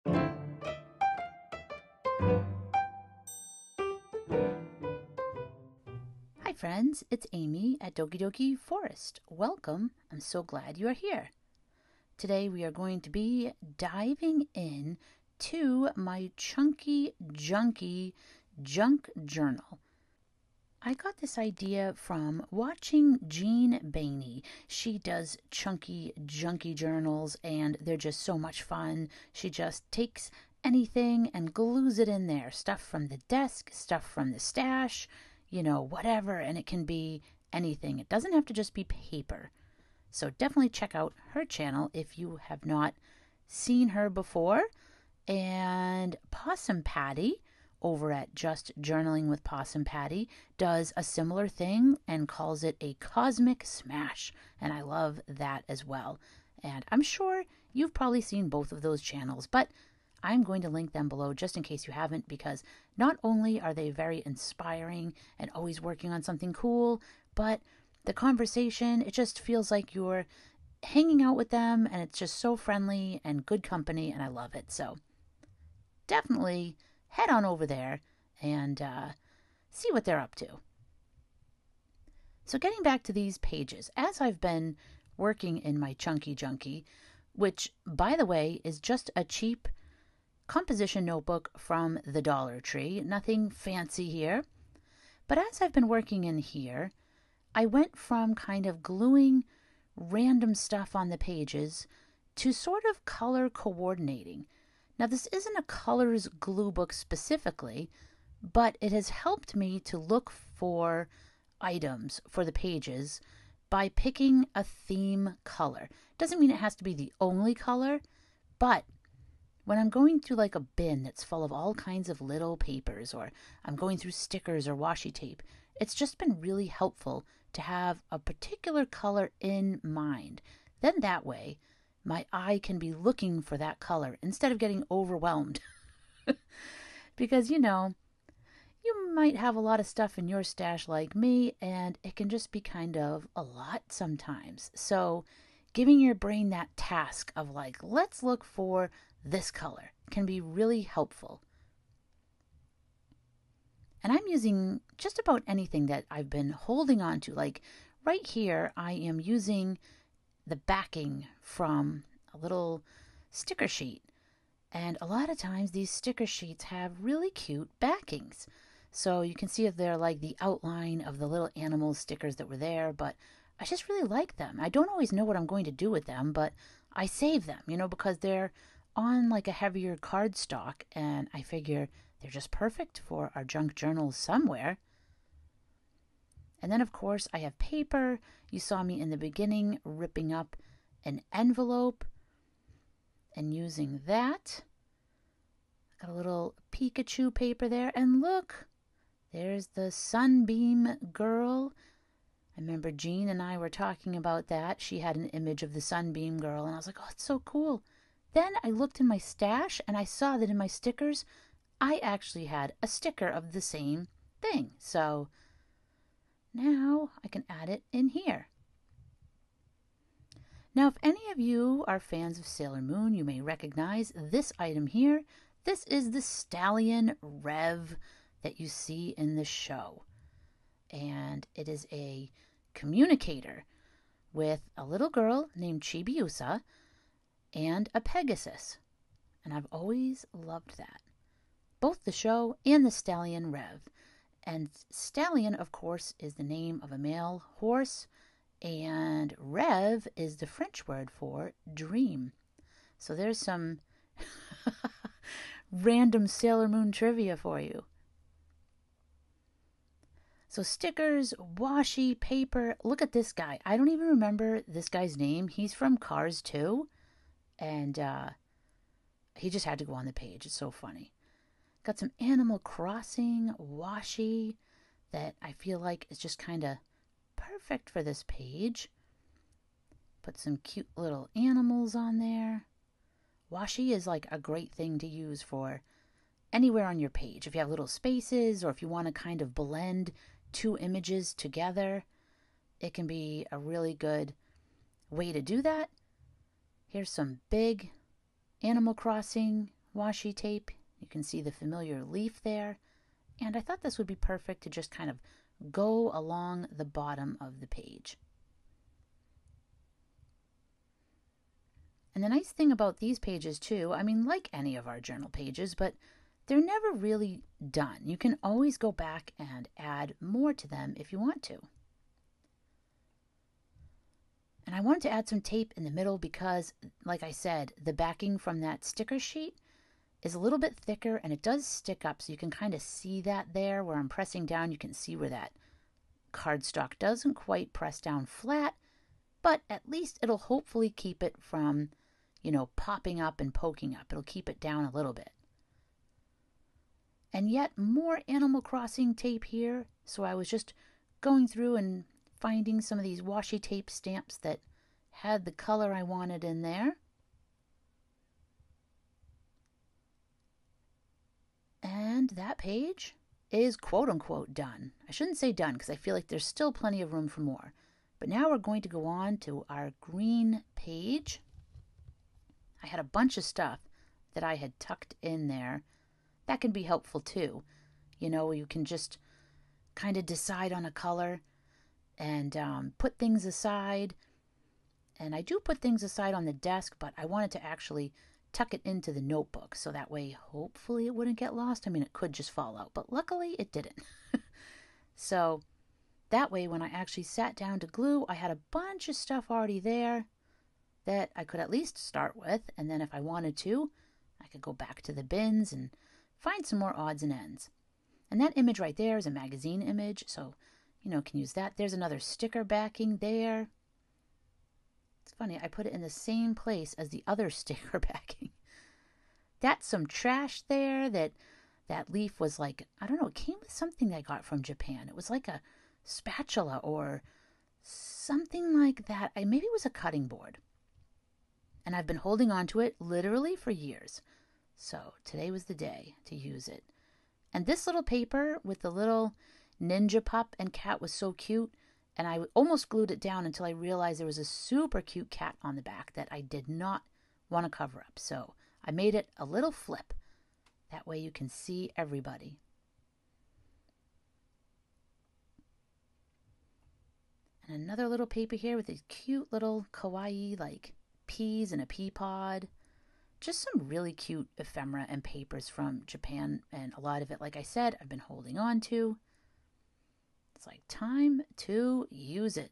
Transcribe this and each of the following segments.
Hi friends, it's Amy at Doki Doki Forest. Welcome. I'm so glad you are here. Today we are going to be diving in to my Chunky Junky junk journal. I got this idea from watching Jeanne. She does Chunky Junky journals and they're just so much fun. She just takes anything and glues it in there. Stuff from the desk, stuff from the stash, whatever, and it can be anything. It doesn't have to just be paper. So definitely check out her channel if you have not seen her before. And Possum Patty over at Just Journaling with Possum Patty does a similar thing and calls it a cosmic smash. And I love that as well. And I'm sure you've probably seen both of those channels, but I'm going to link them below just in case you haven't, because not only are they very inspiring and always working on something cool, but the conversation, it just feels like you're hanging out with them and it's just so friendly and good company, and I love it. So definitely head on over there and see what they're up to. So getting back to these pages, as I've been working in my Chunky Junky, which by the way is just a cheap composition notebook from the Dollar Tree, nothing fancy here. But as I've been working in here, I went from kind of gluing random stuff on the pages to sort of color coordinating. Now this isn't a colors glue book specifically, but it has helped me to look for items for the pages by picking a theme color. Doesn't mean it has to be the only color, but when I'm going through like a bin that's full of all kinds of little papers, or I'm going through stickers or washi tape, it's just been really helpful to have a particular color in mind. Then that way, my eye can be looking for that color instead of getting overwhelmed. Because, you might have a lot of stuff in your stash like me, and it can just be kind of a lot sometimes. So giving your brain that task of like, let's look for this color can be really helpful. And I'm using just about anything that I've been holding on to. Like right here, I am using the backing from a little sticker sheet. And a lot of times these sticker sheets have really cute backings. So you can see if they're like the outline of the little animal stickers that were there, but I just really like them. I don't always know what I'm going to do with them, but I save them, because they're on like a heavier cardstock, and I figure they're just perfect for our junk journals somewhere. And then of course I have paper. You saw me in the beginning ripping up an envelope and using that. Got a little Pikachu paper there, and look, there's the Sunbeam Girl. I remember Jeanne and I were talking about that. She had an image of the Sunbeam Girl, and I was like, oh, it's so cool. Then I looked in my stash, and I saw that in my stickers, I actually had a sticker of the same thing. So now I can add it in here. Now, if any of you are fans of Sailor Moon, you may recognize this item here. This is the Stallion Rev that you see in the show. And it is a communicator with a little girl named Chibiusa and a Pegasus. And I've always loved that. Both the show and the Stallion Rev. And Stallion, of course, is the name of a male horse, and Rev is the French word for dream. So there's some random Sailor Moon trivia for you. So stickers, washi, paper. Look at this guy. I don't even remember this guy's name. He's from Cars 2. And he just had to go on the page. It's so funny. Got some Animal Crossing washi that I feel like is just kind of perfect for this page. Put some cute little animals on there. Washi is like a great thing to use for anywhere on your page. If you have little spaces, or if you want to kind of blend two images together, it can be a really good way to do that. Here's some big Animal Crossing washi tape. You can see the familiar leaf there. And I thought this would be perfect to just kind of go along the bottom of the page. And the nice thing about these pages too, I mean, like any of our journal pages, but they're never really done. You can always go back and add more to them if you want to. And I wanted to add some tape in the middle because, like I said, the backing from that sticker sheet is a little bit thicker and it does stick up, so you can kind of see that there where I'm pressing down. You can see where that cardstock doesn't quite press down flat, but at least it'll hopefully keep it from, you know, popping up and poking up. It'll keep it down a little bit. And yet more Animal Crossing tape here, so I was just going through and finding some of these washi tape stamps that had the color I wanted in there. And that page is quote-unquote done. I shouldn't say done because I feel like there's still plenty of room for more. But now we're going to go on to our green page. I had a bunch of stuff that I had tucked in there. That can be helpful too. You know, you can just kind of decide on a color and put things aside. And I do put things aside on the desk, but I wanted to actually tuck it into the notebook so that way hopefully it wouldn't get lost. I mean, it could just fall out, but luckily it didn't. So that way when I actually sat down to glue, I had a bunch of stuff already there that I could at least start with, and then if I wanted to, I could go back to the bins and find some more odds and ends. And that image right there is a magazine image, so, you know, can use that. There's another sticker backing there. It's funny, I put it in the same place as the other sticker backing. That's some trash there. That leaf was like, I don't know, it came with something I got from Japan. It was like a spatula or something like that. Maybe it was a cutting board. And I've been holding on to it literally for years. So today was the day to use it. And this little paper with the little ninja pup and cat was so cute. And I almost glued it down until I realized there was a super cute cat on the back that I did not want to cover up. So I made it a little flip. That way you can see everybody. And another little paper here with these cute little kawaii like peas and a pea pod. Just some really cute ephemera and papers from Japan. And a lot of it, like I said, I've been holding on to. It's like time to use it.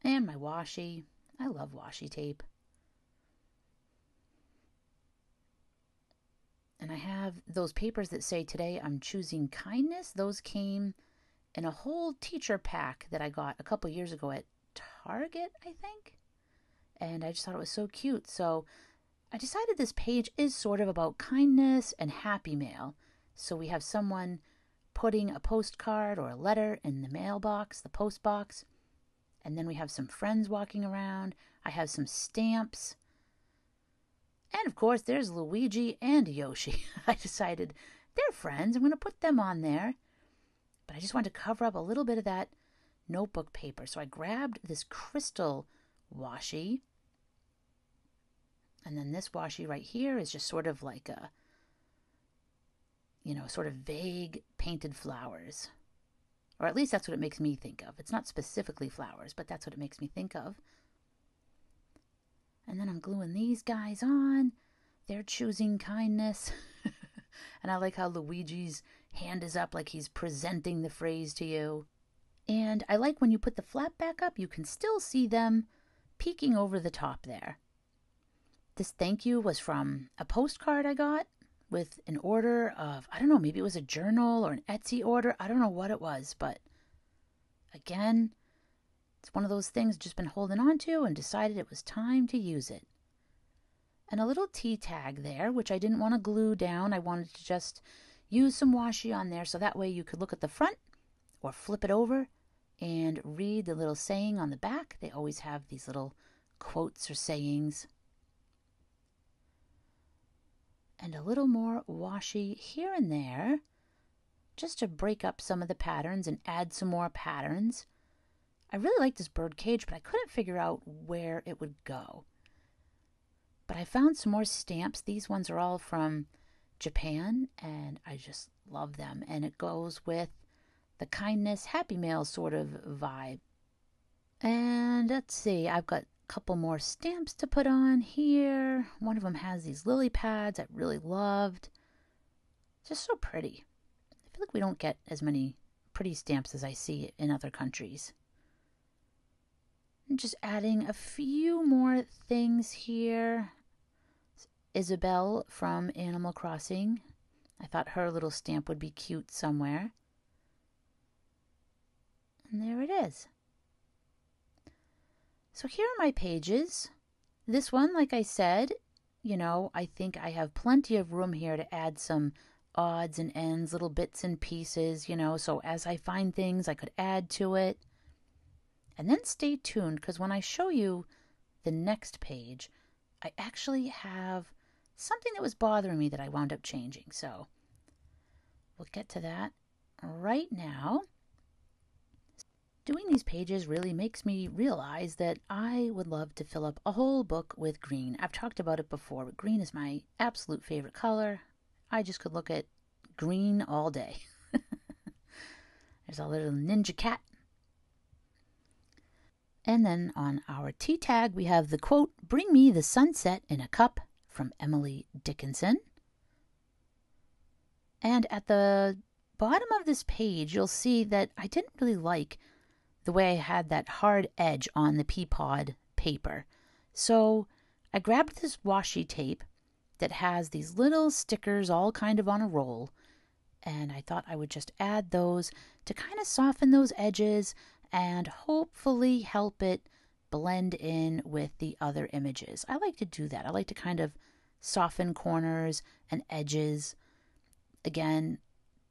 And my washi. I love washi tape. And I have those papers that say today I'm choosing kindness. Those came in a whole teacher pack that I got a couple years ago at Target, I think. And I just thought it was so cute. So I decided this page is sort of about kindness and happy mail. So we have someone putting a postcard or a letter in the mailbox, the post box. And then we have some friends walking around. I have some stamps. And of course, there's Luigi and Yoshi. I decided they're friends. I'm going to put them on there. But I just wanted to cover up a little bit of that notebook paper. So I grabbed this crystal washi. And then this washi right here is just sort of like a, you know, sort of vague painted flowers. Or at least that's what it makes me think of. It's not specifically flowers, but that's what it makes me think of. And then I'm gluing these guys on. They're choosing kindness. And I like how Luigi's hand is up like he's presenting the phrase to you. And I like when you put the flap back up, you can still see them peeking over the top there. This thank you was from a postcard I got with an order of, I don't know, maybe it was a journal or an Etsy order. I don't know what it was, but again, it's one of those things I've just been holding on to and decided it was time to use it. And a little tea tag there, which I didn't want to glue down. I wanted to just use some washi on there so that way you could look at the front or flip it over and read the little saying on the back. They always have these little quotes or sayings. And a little more washi here and there just to break up some of the patterns and add some more patterns. I really like this bird cage, but I couldn't figure out where it would go. But I found some more stamps. These ones are all from Japan, and I just love them. And it goes with the kindness, happy mail sort of vibe. And let's see, I've got a couple more stamps to put on here. One of them has these lily pads I really loved. Just so pretty. I feel like we don't get as many pretty stamps as I see in other countries. I'm just adding a few more things here. Isabelle from Animal Crossing. I thought her little stamp would be cute somewhere. And there it is. So here are my pages. This one, like I said, I think I have plenty of room here to add some odds and ends, little bits and pieces, so as I find things I could add to it. And then stay tuned, because when I show you the next page, I actually have something that was bothering me that I wound up changing. So we'll get to that right now. Doing these pages really makes me realize that I would love to fill up a whole book with green. I've talked about it before, but green is my absolute favorite color. I just could look at green all day. There's a little ninja cat. And then on our tea tag, we have the quote, "Bring me the sunset in a cup," from Emily Dickinson. And at the bottom of this page, you'll see that I didn't really like the way I had that hard edge on the pea pod paper. So I grabbed this washi tape that has these little stickers all kind of on a roll, and I thought I would just add those to kind of soften those edges and hopefully help it blend in with the other images. I like to do that. I like to kind of soften corners and edges. Again,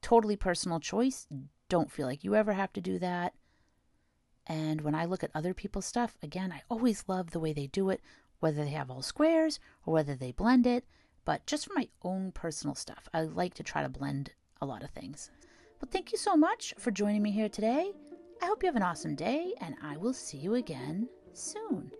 totally personal choice. Don't feel like you ever have to do that. And when I look at other people's stuff, again, I always love the way they do it, whether they have all squares or whether they blend it. But just for my own personal stuff, I like to try to blend a lot of things. Well, thank you so much for joining me here today. I hope you have an awesome day, and I will see you again soon.